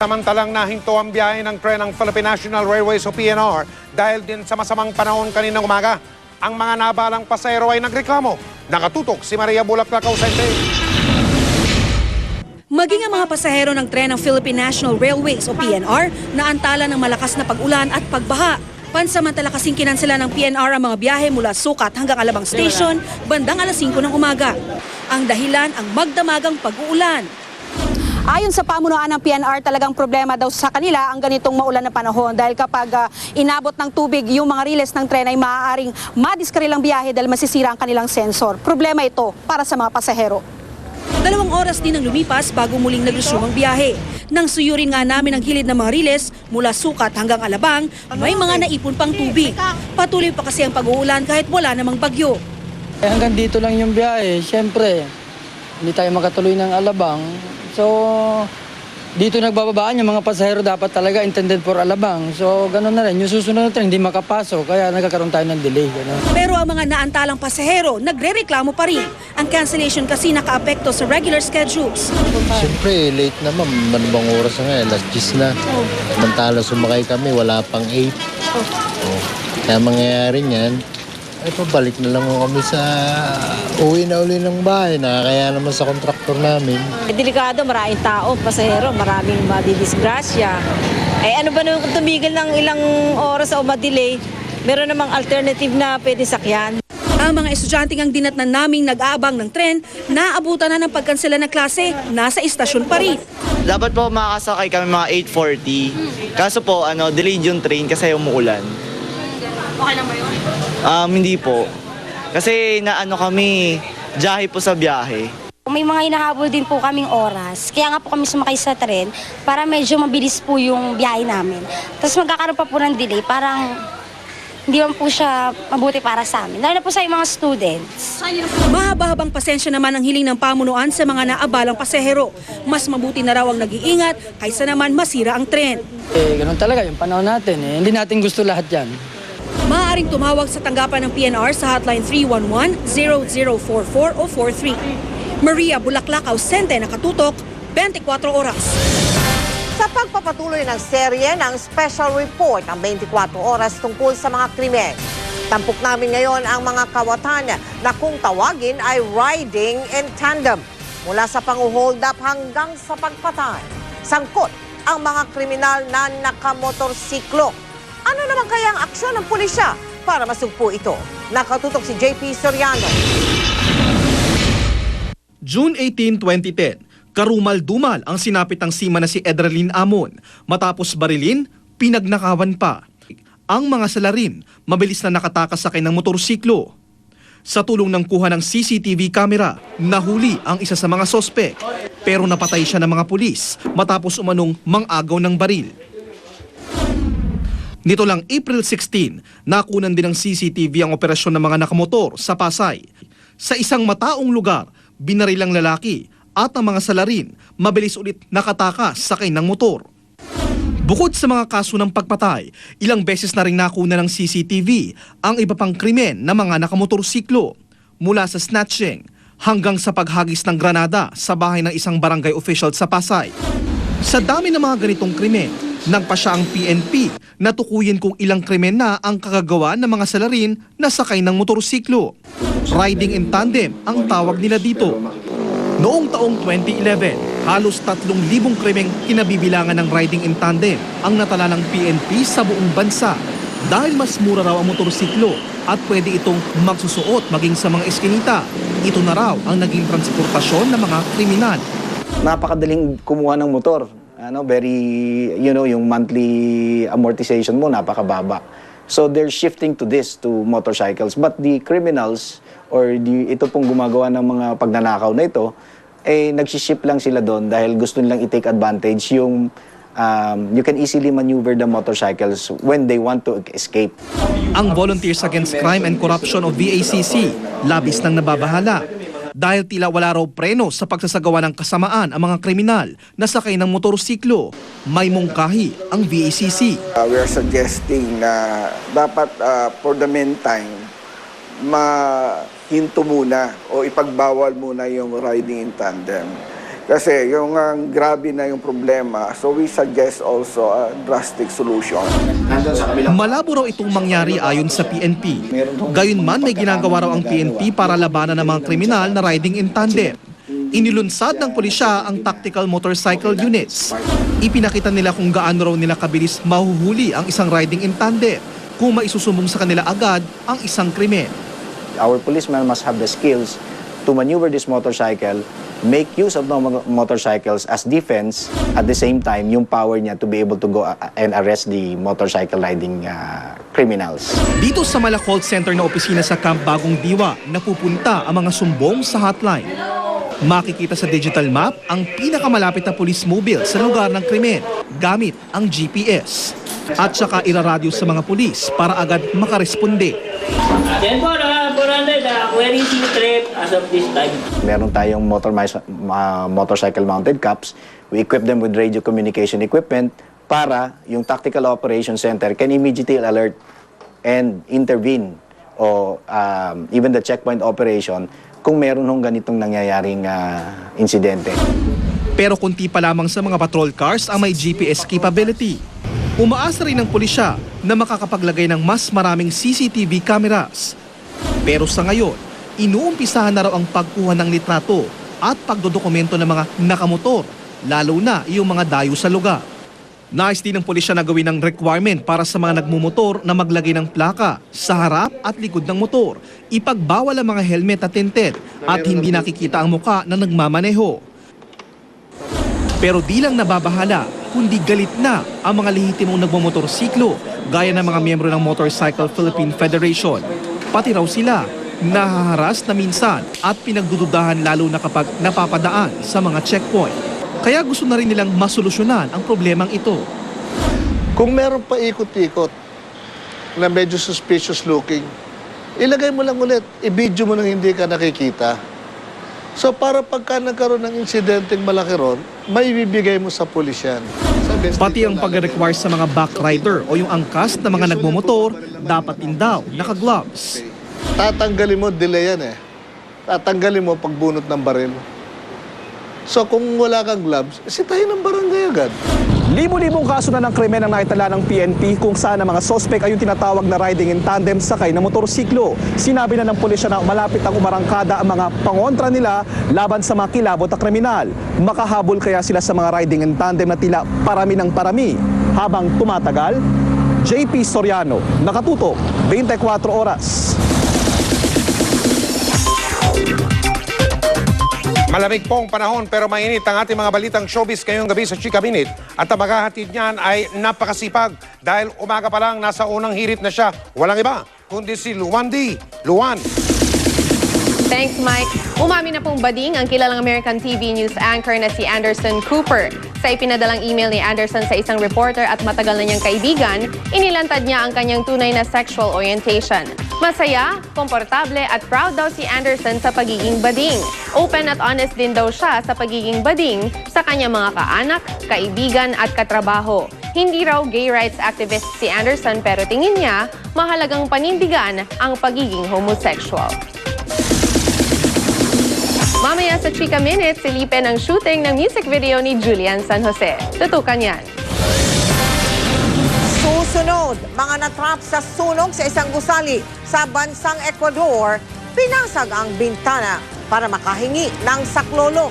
Samantalang nahinto ang biyahe ng tren ng Philippine National Railways o PNR dahil din sa masamang panahon kaninang umaga. Ang mga nabalang pasahero ay nagreklamo. Nakatutok si Maria Bulaklak Ausente. Maging ang mga pasahero ng tren ng Philippine National Railways o PNR na antala ng malakas na pag-ulan at pagbaha. Pansamantala kasing kinansela ng PNR ang mga biyahe mula Sukat hanggang Alabang Station bandang alas 5 ng umaga. Ang dahilan ang magdamagang pag-uulan. Ayon sa pamunuan ng PNR, talagang problema daw sa kanila ang ganitong maulan na panahon dahil kapag inabot ng tubig yung mga riles ng tren ay maaaring madiskarilang biyahe dahil masisira ang kanilang sensor. Problema ito para sa mga pasahero. 2 oras din ang lumipas bago muling nag-resume ang biyahe. Nang suyurin nga namin ang gilid ng mga riles mula Sukat hanggang Alabang, may mga naipon pang tubig. Patuloy pa kasi ang pag-uulan kahit wala namang bagyo. Hanggang dito lang yung biyahe, siyempre, hindi tayo makatuloy ng Alabang. So, dito nagbababaan yung mga pasahero dapat talaga intended for Alabang. So, gano'n na rin. Yung susunod na tren, hindi makapasok, kaya nagkakaroon tayo ng delay. Gano'n. Pero ang mga naantalang pasahero, nagre-reklamo pa rin. Ang cancellation kasi nakaapekto sa regular schedules. Siyempre, late naman. Manibang oras na ngayon, last 10 na. Samantala sumakay kami, wala pang 8. Kaya mangyayari niyan, ay pabalik na lang kami sa uwi na uli ng bahay. Nakakaya naman sa kontraktor namin. Delikado, maraming tao, pasahero, maraming madidisgrasya. Ano ba nung tumigil ng ilang oras o madelay, meron namang alternative na pwede sakyan. Ang mga estudyante ang dinatnan naming nag-aabang ng tren, naabutan na ng pagkansela ng klase, nasa istasyon pa rin. Dapat po makakasakay kami mga 8:40. Kaso po, delayed yung train kasi umuulan. Okay lang ba yun? Hindi po. Kasi kami, biyahe po sa biyahe. May mga hinahabol din po kaming oras. Kaya nga po kami sumakay sa tren para medyo mabilis po yung biyahe namin. Tapos magkakaroon pa po ng delay. Parang hindi man po siya mabuti para sa amin. Lalo na po sa mga students. Mahaba-habang pasensya naman ang hiling ng pamunuan sa mga naabalang pasahero. Mas mabuti na raw ang nag-iingat kaysa naman masira ang tren. Gano'n talaga yung panahon natin. Hindi natin gusto lahat yan. Maaaring tumawag sa tanggapan ng PNR sa hotline 311-0044 o 43. Maria Bulaklak Ausente, nakatutok, 24 oras. Sa pagpapatuloy ng serye ng Special Report ang 24 oras tungkol sa mga krimen. Tampok namin ngayon ang mga kawatan na kung tawagin ay riding in tandem. Mula sa pang-hold up hanggang sa pagpatay. Sangkot ang mga kriminal na nakamotorsiklo. Ano naman kaya ang aksyon ng pulisya para masugpo ito? Nakatutok si JP Soriano. June 18, 2010, karumal-dumal ang sinapit ng sima na si Edralyn Amon. Matapos barilin, pinagnakawan pa. Ang mga salarin, mabilis na nakatakas sakay ng motorsiklo. Sa tulong ng kuha ng CCTV camera, nahuli ang isa sa mga sospek. Pero napatay siya ng mga pulis matapos umanong mang-agaw ng baril. Nito lang April 16, nakunan din ng CCTV ang operasyon ng mga nakamotor sa Pasay. Sa isang mataong lugar, binarilang lalaki at ang mga salarin mabilis ulit nakatakas sakay ng motor. Bukod sa mga kaso ng pagpatay, ilang beses na rin nakuna ng CCTV ang iba pang krimen ng mga nakamotorsiklo. Mula sa snatching hanggang sa paghagis ng granada sa bahay ng isang barangay official sa Pasay. Sa dami ng mga ganitong krimen, nagpa siya ang PNP na tukuyin kung ilang krimen na ang kagagawa ng mga salarin na sakay ng motorsiklo. Riding in tandem ang tawag nila dito. Noong taong 2011, halos 3,000 krimeng kinabibilangan ng riding in tandem ang natala ng PNP sa buong bansa dahil mas mura raw ang motorsiklo at pwede itong magsusuot maging sa mga eskinita. Ito na raw ang naging transportasyon ng mga kriminal. Napakadaling kumuha ng motor. Yung monthly amortization mo napakababa. So they're shifting to motorcycles. But the criminals ito pong gumagawa ng mga pagnanakaw na ito, nagsiship lang sila doon dahil gusto nilang i-take advantage yung you can easily maneuver the motorcycles when they want to escape. Ang Volunteers Against Crime and Corruption o VACC, labis nang nababahala. Dahil tila wala raw preno sa pagsasagawa ng kasamaan ang mga kriminal na sakay ng motorsiklo, may mungkahi ang VACC. We are suggesting na dapat for the meantime, mahinto muna o ipagbawal muna yung riding in tandem. Kasi yung grabe na yung problema, so we suggest also a drastic solution. Malabo raw itong mangyari ayon sa PNP. Gayunman may ginagawa raw ang PNP para labanan ng mga kriminal na riding in tandem. Inilunsad ng pulisya ang tactical motorcycle units. Ipinakita nila kung gaano raw nila kabilis mahuhuli ang isang riding in tandem kung maisusumbong sa kanila agad ang isang krimen. Our policemen must have the skills to maneuver this motorcycle, make use of the motorcycles as defense, at the same time, yung power niya to be able to go and arrest the motorcycle riding criminals. Dito sa Mala Call Center na opisina sa Camp Bagong Diwa, napupunta ang mga sumbong sa hotline. Makikita sa digital map ang pinakamalapit na police mobile sa lugar ng krimen gamit ang GPS. At saka iraradyo sa mga pulis para agad makaresponde. Then po, query trip as of this time. Meron tayong motorcycle mounted cops. We equip them with radio communication equipment para yung Tactical Operations Center can immediately alert and intervene o even the checkpoint operation kung meron hong ganitong nangyayaring insidente. Pero kunti pa lamang sa mga patrol cars ang may GPS capability. Umaasa rin ng pulisya na makakapaglagay ng mas maraming CCTV cameras. Pero sa ngayon, inuumpisahan na raw ang pagkuha ng litrato at pagdodokumento ng mga nakamotor, lalo na yung mga dayo sa lugar. Nais din ng pulisya na gawin ng requirement para sa mga nagmumotor na maglagay ng plaka sa harap at likod ng motor. Ipagbawal ang mga helmet at tinted at hindi nakikita ang muka na nagmamaneho. Pero di lang nababahala, kundi galit na ang mga lehitimong nagmamotorsiklo gaya ng mga miyembro ng Motorcycle Philippine Federation. Pati raw sila nahaharas na minsan at pinagdududahan lalo na kapag napapadaan sa mga checkpoint. Kaya gusto na rin nilang masolusyonan ang problemang ito. Kung meron pa ikot-ikot na medyo suspicious looking, ilagay mo lang ulit, i-video mo nang hindi ka nakikita. So para pagka nagkaroon ng insidenteng malaki ron, may ibibigay mo sa pulis yan. Pati ang pag-require sa mga backrider o yung angkas na mga nagmumotor, dapat din daw naka-gloves. Tatanggalin mo, delay yan eh. Tatanggalin mo pagbunot ng baril. So kung wala kang gloves, sitahin ng barangay agad. Libo-libong kaso na ng krimen ang naitala ng PNP kung saan ang mga sospek ay yung tinatawag na riding in tandem sakay na motorsiklo. Sinabi na ng pulisya na malapit ang umarangkada ang mga pangontra nila laban sa mga kilabot na kriminal. Makahabol kaya sila sa mga riding in tandem na tila parami ng parami. Habang tumatagal, JP Soriano, nakatutok, 24 oras. Malamig pong panahon pero mainit ang ating mga balitang showbiz ngayong gabi sa Chika Minute. At ang maghahatid niyan ay napakasipag dahil umaga pa lang nasa unang hirit na siya. Walang iba kundi si Luan D. Luan. Thanks, Mike. Umami na pong bading ang kilalang American TV News anchor na si Anderson Cooper. Sa ipinadalang email ni Anderson sa isang reporter at matagal na niyang kaibigan, inilantad niya ang kanyang tunay na sexual orientation. Masaya, komportable at proud daw si Anderson sa pagiging bading. Open at honest din daw siya sa pagiging bading sa kanyang mga kaanak, kaibigan at katrabaho. Hindi raw gay rights activist si Anderson pero tingin niya mahalagang panindigan ang pagiging homosexual. Mamaya sa Chika Minute, silipin ang shooting ng music video ni Julian San Jose. Tutukan yan. Susunod, mga natrap sa sunog sa isang gusali sa bansang Ecuador, pinasag ang bintana para makahingi ng saklolo.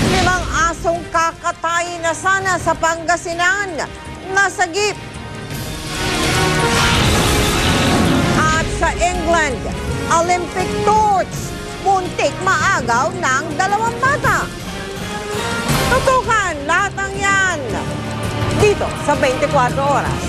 5 asong kakatay na sana sa Pangasinan, nasagip. At sa England, Olympic torch, muntik maagaw ng 2 bata. Tutukan lahat ng yan dito sa 24 oras.